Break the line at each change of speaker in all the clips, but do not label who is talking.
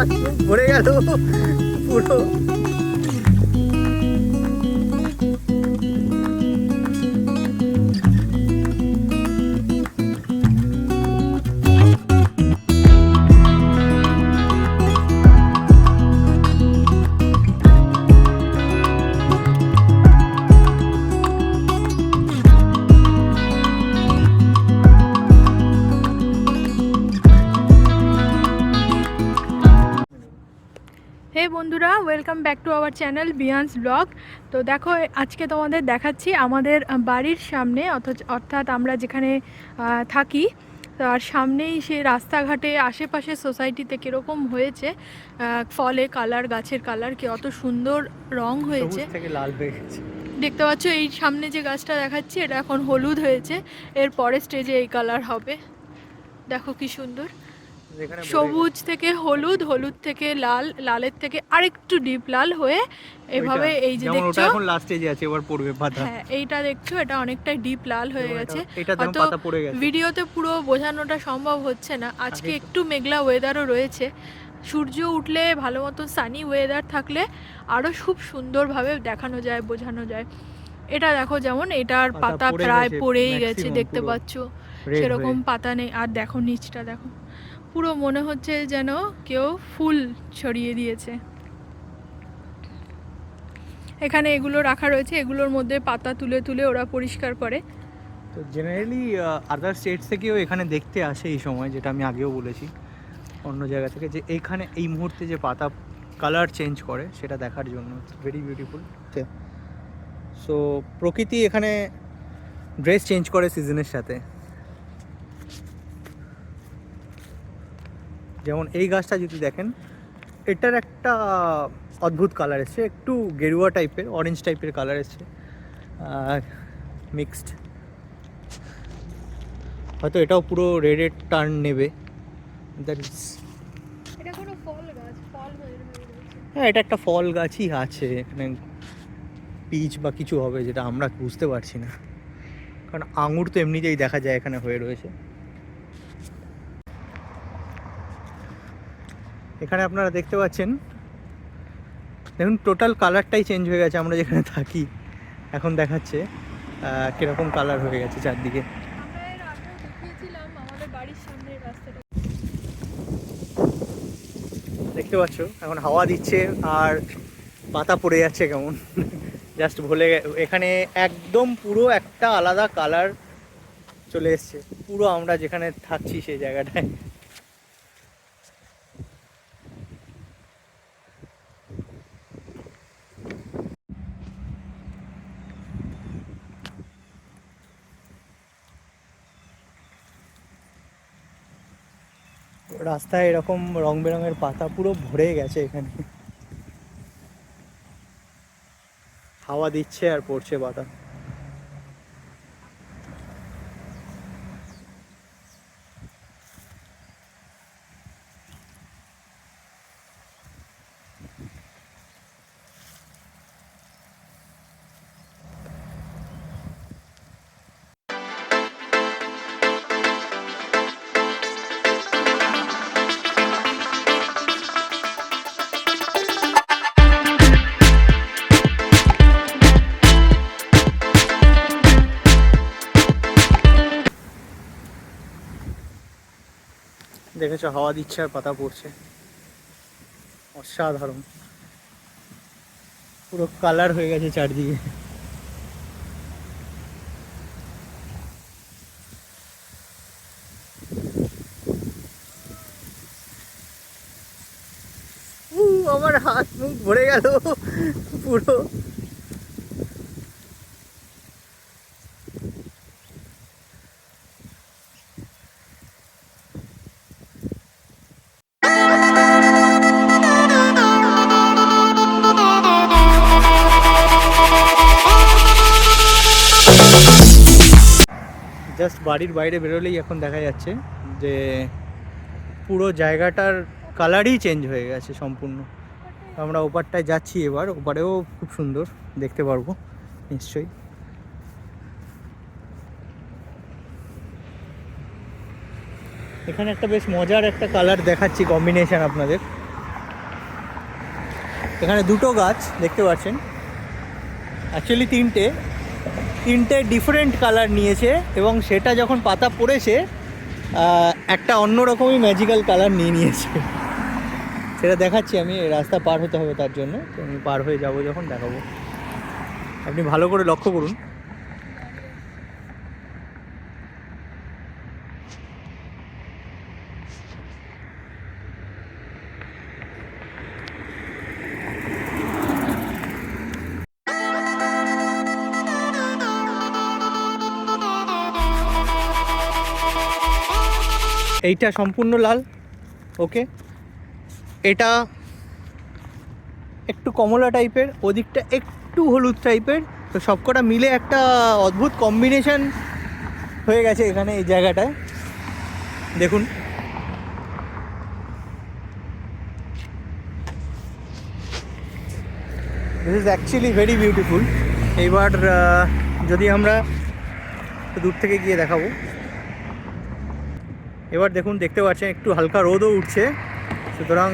হাত ভরে গেল পুরো।
হে বন্ধুরা, welcome back to our channel বিয়ান্স ব্লগ। তো দেখো, আজকে তোমাদের দেখাচ্ছি আমাদের বাড়ির সামনে, অর্থাৎ আমরা যেখানে থাকি তার সামনেই সে রাস্তাঘাটে আশেপাশে সোসাইটিতে কীরকম হয়েছে ফলে কালার, গাছের কালার কি অত সুন্দর রং হয়েছে,
থেকে লাল হয়ে গেছে।
দেখতে পাচ্ছ এই সামনে যে গাছটা দেখাচ্ছি এটা এখন হলুদ হয়েছে, এর পরের স্টেজে এই কালার হবে। দেখো কি সুন্দর, সবুজ থেকে হলুদ, হলুদ থেকে লাল, লালের থেকে আরেকটু ডিপ লাল হয়ে এভাবে এই যে দেখছো
এখন লাস্ট স্টেজে আছে, এবার পড়বে পাতা।
হ্যাঁ, এইটা দেখছো, এটা অনেকটাই ডিপ লাল হয়ে গেছে।
হয়তো পাতা পড়ে গেছে,
ভিডিওতে পুরো বোঝানোটা সম্ভব হচ্ছে না। আজকে একটু মেঘলা ওয়েদারও রয়েছে, সূর্য উঠলে ভালো মতো সানি ওয়েদার থাকলে আরও খুব সুন্দরভাবে দেখানো যায়, বোঝানো যায়। এটা দেখো, যেমন এটার পাতা প্রায় পড়েই গেছে, দেখতে পাচ্ছ সেরকম পাতা নেই। আর দেখো নিচটা দেখো, পুরো মনে হচ্ছে যেন কেউ ফুল ছড়িয়ে দিয়েছে। এখানে এগুলো রাখা রয়েছে, এগুলোর মধ্যে পাতা তুলে তুলে ওরা পরিষ্কার করে।
তো জেনারেলি আদার স্টেটস থেকেও এখানে দেখতে আসে এই সময়, যেটা আমি আগেও বলেছি অন্য জায়গা থেকে, যে এইখানে এই মুহূর্তে যে পাতা কালার চেঞ্জ করে সেটা দেখার জন্য। Very beautiful. সো প্রকৃতি এখানে ড্রেস চেঞ্জ করে সিজনের সাথে। যেমন এই গাছটা যদি দেখেন, এটার একটা অদ্ভুত কালার এসছে, একটু গেরুয়া টাইপের, অরেঞ্জ টাইপের কালার এসছে, মিক্সড। হয়তো এটাও পুরো রেডের টার্ন নেবে। হ্যাঁ, এটা একটা ফল গাছই আছে এখানে, পিচ বা কিছু হবে যেটা আমরা বুঝতে পারছি না, কারণ আঙুর তো এমনিতেই দেখা যায় এখানে হয়ে রয়েছে। এখানে আপনারা দেখতে পাচ্ছেন, দেখুন টোটাল কালারটাই চেঞ্জ হয়ে গেছে। আমরা যেখানে থাকি এখন দেখাচ্ছে কীরকম কালার হয়ে গেছে চারদিকে। দেখতে পাচ্ছ এখন হাওয়া দিচ্ছে আর পাতা পড়ে যাচ্ছে কেমন, জাস্ট ভুলে এখানে একদম পুরো একটা আলাদা কালার চলে এসছে পুরো আমরা যেখানে থাকছি সেই জায়গাটায়। রাস্তায় এরকম রং বেরঙের পাতা পুরো ভরে গেছে এখানে, হাওয়া দিচ্ছে আর পড়ছে পাতা। দেখেছো, হাওয়া দিচ্ছে আর পাতা পড়ছে, অসাধারণ। পুরো কালার হয়ে গেছে চারদিকে। আমার হাত মুখ ভরে গেল পুরো। জাস্ট বাড়ির বাইরে বেরোলেই এখন দেখা যাচ্ছে যে পুরো জায়গাটার কালারই চেঞ্জ হয়ে গেছে সম্পূর্ণ। আমরা ওপারটায় যাচ্ছি, এবার ওপারেও খুব সুন্দর দেখতে পারবো নিশ্চয়ই। এখানে একটা বেশ মজার একটা কালার দেখাচ্ছি, কম্বিনেশন আপনাদের। এখানে দুটো গাছ দেখতে পাচ্ছেন, অ্যাকচুয়ালি তিনটে ডিফারেন্ট কালার নিয়েছে এবং সেটা যখন পাতা পড়েছে একটা অন্যরকমই ম্যাজিক্যাল কালার নিয়েছে। সেটা দেখাচ্ছি আমি, রাস্তা পার হতে হবে তার জন্য, তো আমি পার হয়ে যাব যখন দেখাবো, আপনি ভালো করে লক্ষ্য করুন। এইটা সম্পূর্ণ লাল, ওকে, এটা একটু কমলা টাইপের, ওদিকটা একটু হলুদ টাইপের, তো সবকটা মিলে একটা অদ্ভুত কম্বিনেশন হয়ে গেছে এখানে এই জায়গাটায়। দেখুন this is actually very beautiful. এইবার যদি আমরা দূর থেকে গিয়ে দেখাবো, এবার দেখুন দেখতে পাচ্ছেন একটু হালকা রোদও উঠছে, সুতরাং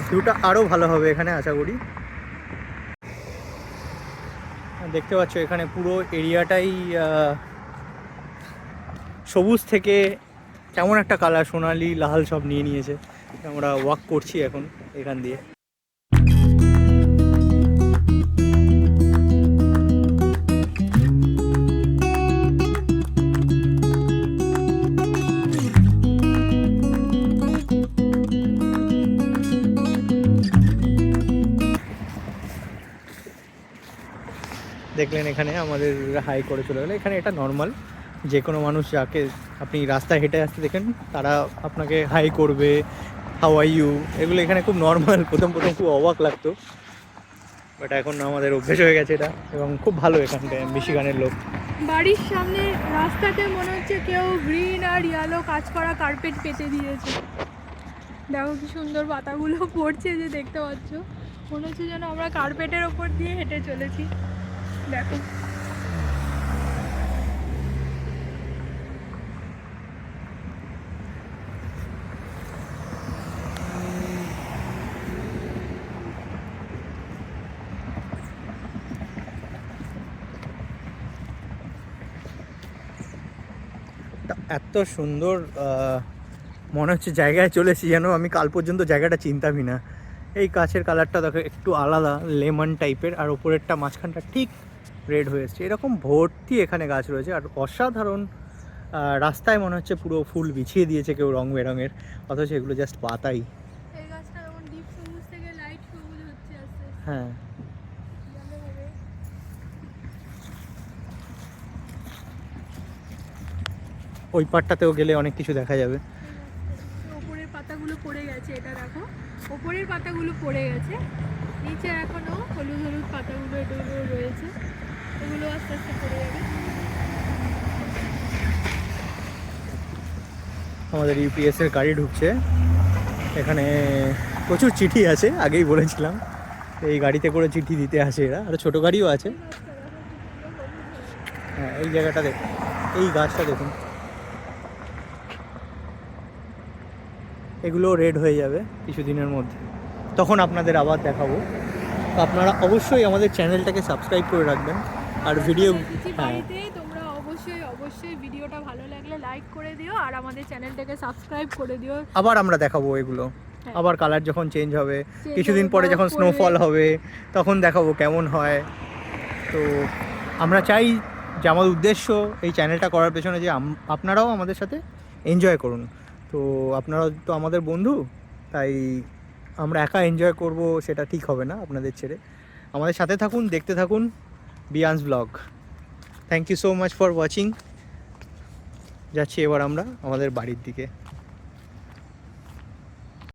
ভিউটা আরও ভালো হবে এখানে আশা করি। দেখতে পাচ্ছ এখানে পুরো এরিয়াটাই সবুজ থেকে কেমন একটা কালার, সোনালি লাল সব নিয়ে নিয়েছে। আমরা ওয়াক করছি এখন এখান দিয়ে। দেখলেন এখানে আমাদের হাই করে চলে গেলো। এখানে এটা নর্মাল, যে কোনো মানুষ যাকে আপনি রাস্তায় হেঁটে আসতে দেখেন তারা আপনাকে হাই করবে, হাউ আর ইউ, এগুলো এখানে খুব নর্মাল। প্রথম খুব অবাক লাগতো, বাট এখন আমাদের অভ্যেস হয়ে গেছে এটা, এবং খুব ভালো এখানটায় মিশিগানের লোক।
বাড়ির সামনে রাস্তাতে মনে হচ্ছে কেউ গ্রিন আর ইয়েলো কাজ করা কার্পেট পেতে দিয়েছে। দেখো কি সুন্দর পাতাগুলো পড়ছে, যে দেখতে পাচ্ছ, মনে হচ্ছে যেন আমরা কার্পেটের ওপর দিয়ে হেঁটে চলেছি। দেখো
এত সুন্দর মনে হচ্ছে জায়গায় চলেছি, যেন আমি কাল পর্যন্ত জায়গাটা চিনতামই না। এই গাছের কালারটা দেখো একটু আলাদা, লেমন টাইপের, আর ওপরেরটা মাঝখানটা ঠিক রেড হয়ে এসছে। এরকম ভর্তি এখানে গাছ রয়েছে, আর অসাধারণ। রাস্তায় মনে হচ্ছে পুরো ফুল বিছিয়ে দিয়েছে কেউ রং বেরঙের, অথচ এগুলো জাস্ট পাতাই।
এই গাছটা যেমন ডিপ সবুজ থেকে লাইট সবুজ হচ্ছে আস্তে আস্তে।
হ্যাঁ, ওই পাটটাতেও গেলে অনেক কিছু দেখা যাবে।
ওপরের পাতাগুলো পড়ে গেছে, এটা দেখো ওপরের পাতাগুলো পড়ে গেছে, নিচে এখনো হলুদ হলুদ পাতাগুলো এগুলো রয়েছে, এগুলো আস্তে আস্তে পড়ে যাবে।
আমাদের ইউপিএস এর গাড়ি ঢুকছে এখানে, প্রচুর চিঠি আছে, আগেই বলেছিলাম। এই গাড়িতে করে চিঠি দিতে আসে এরা, আরও ছোটো গাড়িও আছে। হ্যাঁ, এই জায়গাটা দেখুন, এই গাছটা দেখুন, এগুলো রেড হয়ে যাবে কিছুদিনের মধ্যে, তখন আপনাদের আবার দেখাবো। আপনারা অবশ্যই আমাদের চ্যানেলটাকে সাবস্ক্রাইব করে রাখবেন, আর ভিডিও, হ্যাঁ,
তোমরা অবশ্যই ভিডিওটা ভালো লাগলে লাইক করে দিও, আর আমাদের চ্যানেলটাকে সাবস্ক্রাইব করে দিও।
আবার আমরা দেখাবো এগুলো, আবার কালার যখন চেঞ্জ হবে,
Change
কিছুদিন
হবে,
পরে যখন
বরফ
স্নোফল
পড়বে।
হবে তখন দেখাবো কেমন হয়। তো আমরা চাই যে আমাদের উদ্দেশ্য এই চ্যানেলটা করার পেছনে যে আপনারাও আমাদের সাথে এনজয় করুন। তো আপনারা তো আমাদের বন্ধু, তাই আমরা একা এনজয় করব সেটা ঠিক হবে না আপনাদের ছেড়ে। আমাদের সাথে থাকুন, দেখতে থাকুন বিয়ান্স blog. Thank you so much for watching. যাচ্ছি এবার আমরা আমাদের বাড়ির দিকে।